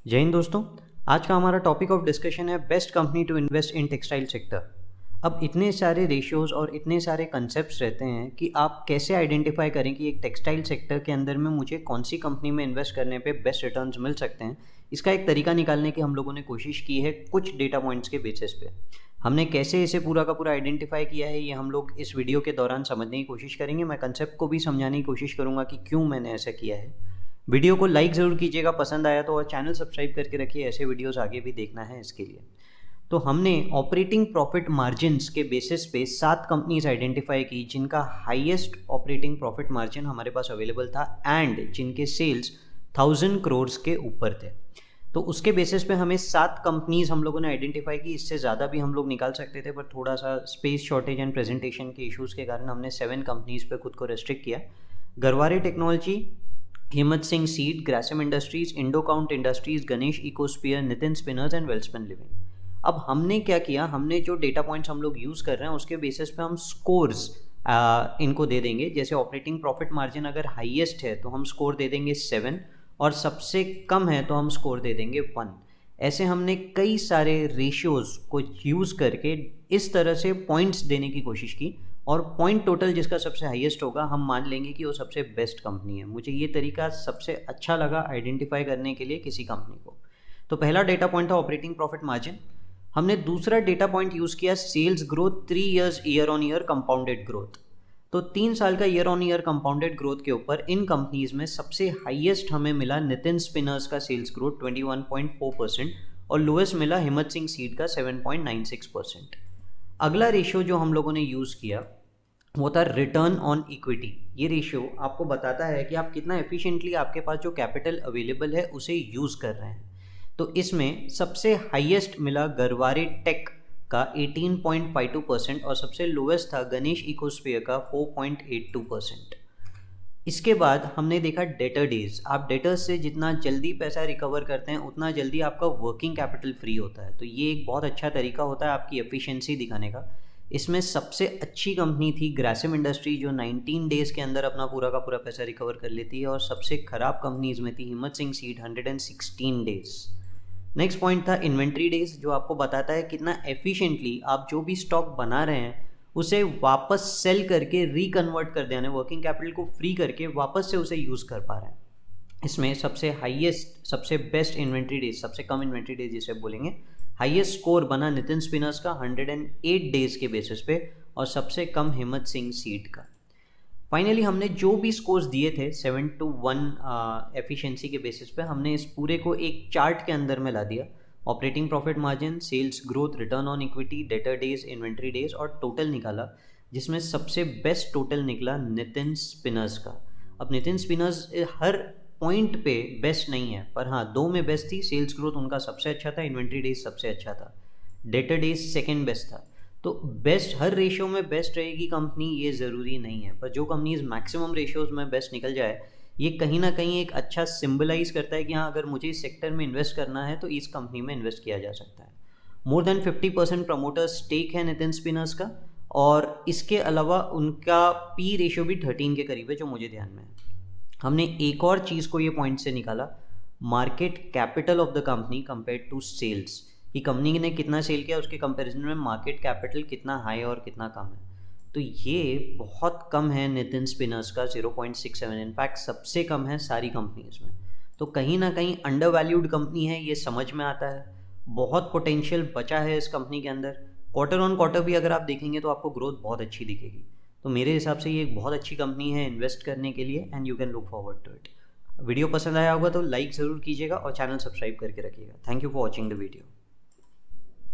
जय हिंद दोस्तों। आज का हमारा टॉपिक ऑफ डिस्कशन है best company to invest in textile sector. अब इतने सारे रेशियोज़ और इतने सारे कंसेप्ट्स रहते हैं कि आप कैसे आइडेंटिफाई करें कि एक टेक्सटाइल सेक्टर के अंदर में मुझे कौन सी कंपनी में इन्वेस्ट करने पे बेस्ट रिटर्न्स मिल सकते हैं। इसका एक तरीका निकालने की हम लोगों ने कोशिश की है कुछ डेटा पॉइंट्स के बेसिस पे। हमने कैसे इसे पूरा का पूरा आइडेंटिफाई किया है ये हम लोग इस वीडियो के दौरान समझने की कोशिश करेंगे। मैं कंसेप्ट को भी समझाने की कोशिश करूँगा कि क्यों मैंने ऐसा किया है। वीडियो को लाइक ज़रूर कीजिएगा पसंद आया तो, और चैनल सब्सक्राइब करके रखिए, ऐसे वीडियोस आगे भी देखना है इसके लिए। तो हमने ऑपरेटिंग प्रॉफिट मार्जिन्स के बेसिस पे 7 कंपनीज आइडेंटिफाई की जिनका हाईएस्ट ऑपरेटिंग प्रॉफिट मार्जिन हमारे पास अवेलेबल था एंड जिनके सेल्स 1000 करोड़ के ऊपर थे। तो उसके बेसिस पे हमें 7 कंपनीज हम लोगों ने आइडेंटिफाई की। इससे ज़्यादा भी हम लोग निकाल सकते थे पर थोड़ा सा स्पेस शॉर्टेज एंड प्रेजेंटेशन के इश्यूज़ के कारण हमने 7 कंपनीज पे खुद को रेस्ट्रिक्ट किया। गरवारे टेक्नोलॉजी, हिम्मत Singh seed, Grasim industries, Indo Count industries, Ganesh ecosphere, Nitin spinners and Welspun living. अब हमने क्या किया, हमने जो डेटा पॉइंट्स हम लोग यूज़ कर रहे हैं उसके बेसिस पे हम स्कोर्स इनको दे देंगे। जैसे ऑपरेटिंग प्रॉफिट मार्जिन अगर हाईएस्ट है तो हम स्कोर दे देंगे 7 और सबसे कम है तो हम स्कोर दे देंगे 1। ऐसे हमने कई सारे रेशियोज़ को यूज़ करके इस तरह से पॉइंट्स देने की कोशिश की और पॉइंट टोटल जिसका सबसे हाईएस्ट होगा हम मान लेंगे कि वो सबसे बेस्ट कंपनी है। मुझे ये तरीका सबसे अच्छा लगा आइडेंटिफाई करने के लिए किसी कंपनी को। तो पहला डेटा पॉइंट था ऑपरेटिंग प्रॉफिट मार्जिन। हमने दूसरा डेटा पॉइंट यूज़ किया sales growth 3 years year on year compounded growth. तो 3 साल का year on year compounded growth के ऊपर इन कंपनीज में सबसे हाईएस्ट हमें मिला नितिन स्पिनर्स का सेल्स ग्रोथ 21.4% और लोएस्ट मिला हिम्मत सिंह सीड का 7.96%। अगला रेशियो जो हम लोगों ने यूज़ किया वो था रिटर्न ऑन इक्विटी। ये रेशियो आपको बताता है कि आप कितना एफिशिएंटली आपके पास जो कैपिटल अवेलेबल है उसे यूज़ कर रहे हैं। तो इसमें सबसे हाईएस्ट मिला गरवारे टेक का 18.52% और सबसे लोएस्ट था गणेश इकोस्फीयर का 4.82%। इसके बाद हमने देखा डेटर डेज। आप डेटर्स से जितना जल्दी पैसा रिकवर करते हैं उतना जल्दी आपका वर्किंग कैपिटल फ्री होता है। तो ये एक बहुत अच्छा तरीका होता है आपकी एफिशिएंसी दिखाने का। इसमें सबसे अच्छी कंपनी थी ग्रासिम इंडस्ट्री जो 19 डेज़ के अंदर अपना पूरा का पूरा पैसा रिकवर कर लेती है, और सबसे ख़राब कंपनीज में थी हिम्मत Singh seed 116 days. Next point था इन्वेंट्री डेज जो आपको बताता है कितना एफिशिएंटली आप जो भी स्टॉक बना रहे हैं उसे वापस सेल करके रिकन्वर्ट कर देना, वर्किंग कैपिटल को फ्री करके वापस से उसे यूज़ कर पा रहे हैं। इसमें सबसे हाईएस्ट सबसे बेस्ट इन्वेंट्री डेज, सबसे कम इन्वेंट्री डेज जिसे बोलेंगे, हाईएस्ट स्कोर बना नितिन स्पिनर्स का 108 डेज के बेसिस पे और सबसे कम हिम्मत सिंह सीड का। फाइनली हमने जो भी स्कोर्स दिए थे 7 to 1 एफिशिएंसी के बेसिस पे हमने इस पूरे को एक चार्ट के अंदर में ला दिया। Operating profit margin, sales growth, return on equity, debtor days, inventory days और टोटल निकाला, जिसमें सबसे बेस्ट टोटल निकला नितिन स्पिनर्स का। अब नितिन स्पिनर्स हर पॉइंट पे बेस्ट नहीं है पर हाँ 2 में बेस्ट थी। सेल्स ग्रोथ उनका सबसे अच्छा था, इन्वेंट्री डेज सबसे अच्छा था, डेटर डेज सेकेंड बेस्ट था। तो बेस्ट हर रेशियो में बेस्ट रहेगी कंपनी ये ज़रूरी नहीं है, पर जो कंपनीज मैक्सिमम रेशियोज़ में बेस्ट निकल जाए ये कहीं ना कहीं एक अच्छा सिंबलाइज करता है कि हाँ अगर मुझे इस सेक्टर में इन्वेस्ट करना है तो इस कंपनी में इन्वेस्ट किया जा सकता है। मोर देन 50% प्रमोटर स्टेक है नितिन स्पिनर्स का, और इसके अलावा उनका पी रेशियो भी 13 के करीब है जो मुझे ध्यान में है। हमने एक और चीज़ को ये पॉइंट से निकाला, market capital of the company compare to sales, कि कंपनी ने कितना सेल किया उसके कंपैरिजन में मार्केट कैपिटल कितना हाई और कितना कम है। तो ये बहुत कम है नितिन स्पिनर्स का 0.67, इनफैक्ट सबसे कम है सारी कंपनीज में। तो कहीं ना कहीं अंडर वैल्यूड कंपनी है ये समझ में आता है। बहुत पोटेंशियल बचा है इस कंपनी के अंदर। क्वार्टर ऑन क्वार्टर भी अगर आप देखेंगे तो आपको ग्रोथ बहुत अच्छी दिखेगी। तो मेरे हिसाब से ये एक बहुत अच्छी कंपनी है इन्वेस्ट करने के लिए and you can look forward to it. Video पसंद आया होगा तो लाइक ज़रूर कीजिएगा और चैनल सब्सक्राइब करके रखिएगा। Thank you for watching the video.